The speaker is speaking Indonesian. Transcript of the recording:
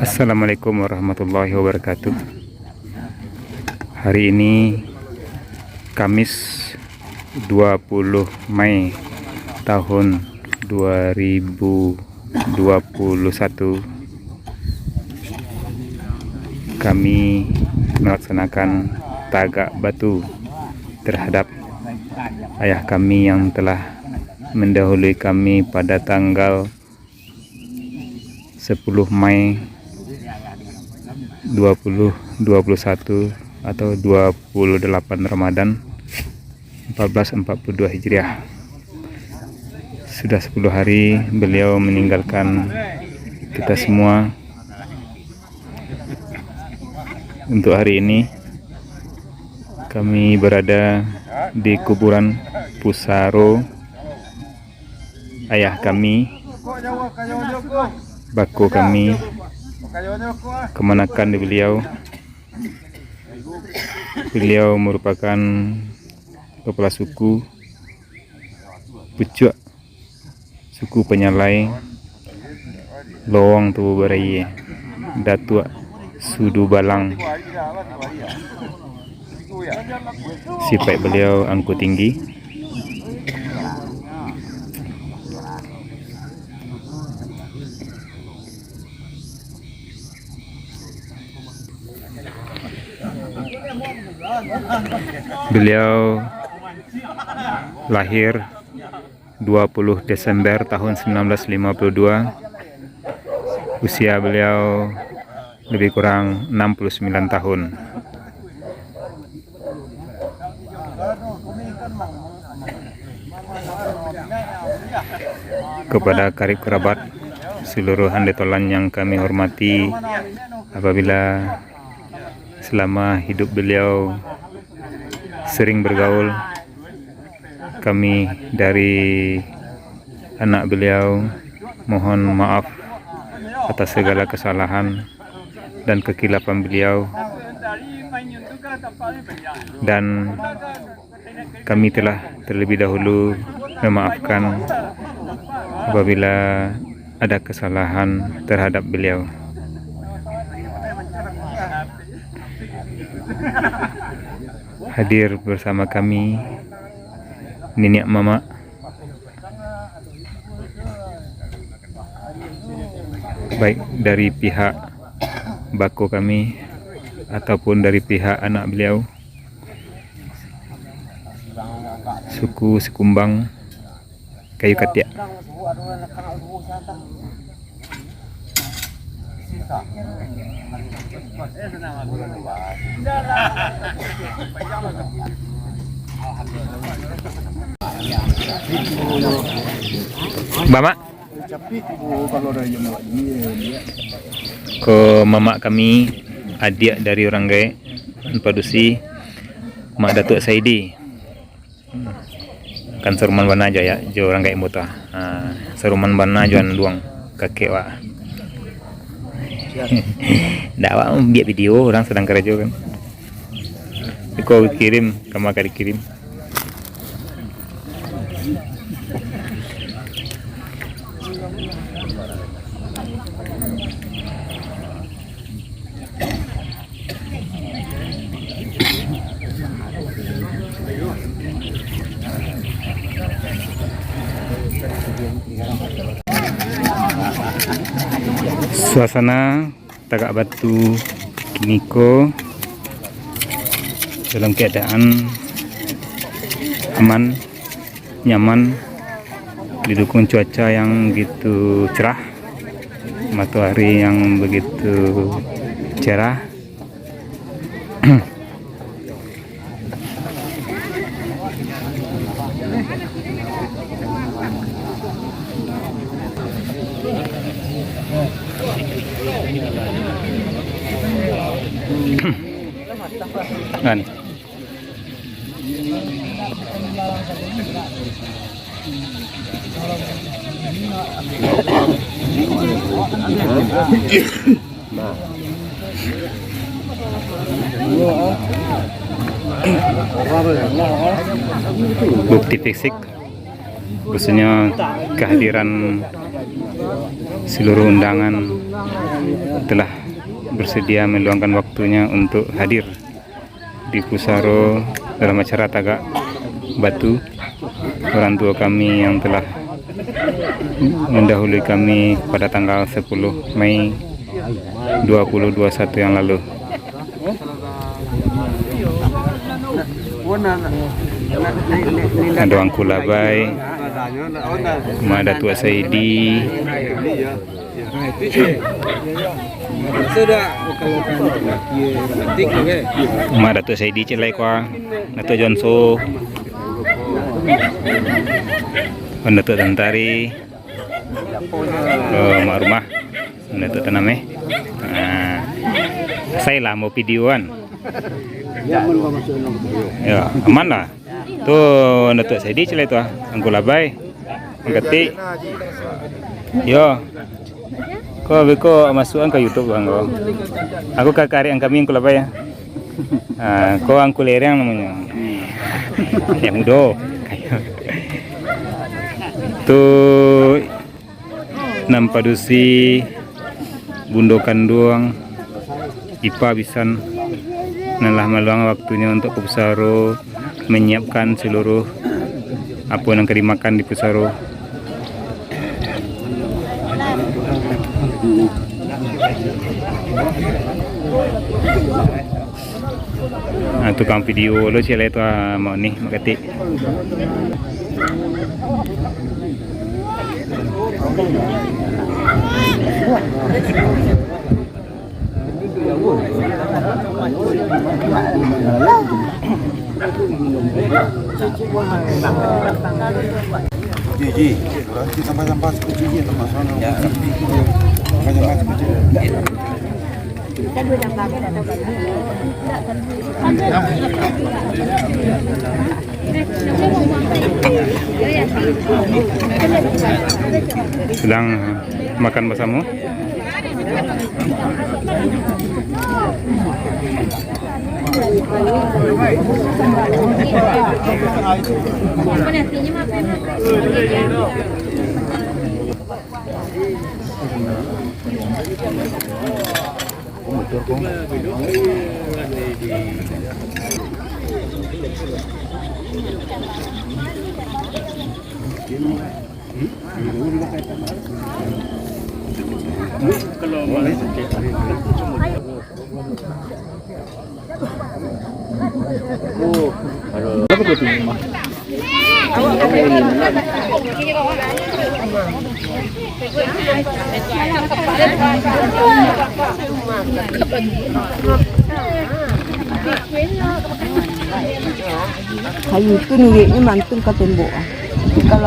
Assalamualaikum warahmatullahi wabarakatuh. Hari ini Kamis 20 Mei tahun 2021. Kami melaksanakan tagak batu terhadap ayah kami yang telah mendahului kami pada tanggal 10 Mei 2021 atau 28 Ramadan 1442 Hijriah. Sudah 10 hari beliau meninggalkan kita semua. Untuk hari ini kami berada di kuburan Pusaro ayah kami, bako kami, kemanakan di beliau. Beliau merupakan kepala suku Pucuk, suku Penyalai, Lowong Tubuh Baraye, Datuk Sudu Balang. Sifat beliau angku tinggi. Beliau lahir 20 Desember tahun 1952. Usia beliau lebih kurang 69 tahun. Kepada karib kerabat, seluruh handetolan yang kami hormati, apabila selama hidup beliau sering bergaul, kami dari anak beliau mohon maaf atas segala kesalahan dan kekilapan beliau, dan kami telah terlebih dahulu memaafkan apabila ada kesalahan terhadap beliau. Hadir bersama kami Nenek Mama, baik dari pihak bako kami ataupun dari pihak anak beliau, suku Sekumbang Kayu Katiak. Mama ke mama kami, adik dari orang Gae Padusi, Mak Datuk Saidi kan seruman bana aja ya jo orang Gae Muta. Seruman bana juan duang kakek wa. Ndak wa biar video orang sedang kerja kan. Kau kirim, kamu akan dikirim. Suasana tagak batu Kiniko dalam keadaan aman, nyaman, didukung cuaca yang begitu cerah, matahari yang begitu cerah. Kan bukti fisik, khususnya kehadiran seluruh undangan telah bersedia meluangkan waktunya untuk hadir di Pusaro dalam acara Tagak Batu. Orang tua kami yang telah mendahului kami pada tanggal 10 Mei 2021 yang lalu. Ada Angku Labai, ada Tua Saidi, ada Tua Saidi Celai Kwa, ada Jonso, ada Tua Tantari, Mak Rumah, ada Tua Taname. Saya lah mau videoan. Ya, aman lah. Tuh, Datuk Saidi Celai tuh, Angku Labai, Angketik. Yo, kau masukan ke YouTube bang kau. Aku kakari ang kami Angku Labai ya. Kau Angku Lereng namanya. Yang muda. Tuh, Nampadusi, Bundo Kanduang, Ipa Bisan. Nalah meluang waktunya untuk ke Pusaro menyiapkan seluruh apa yang akan dimakan di Pusaro. Tukang video lo cile itu mau nih makati. Ji, nanti sampah-sampah sekecil termasuk sampah-sampah sekecil. Kita dua jam lagi datang lagi. Sedang makan bersama. Kayu itu nih mantul ke tembok. Kalau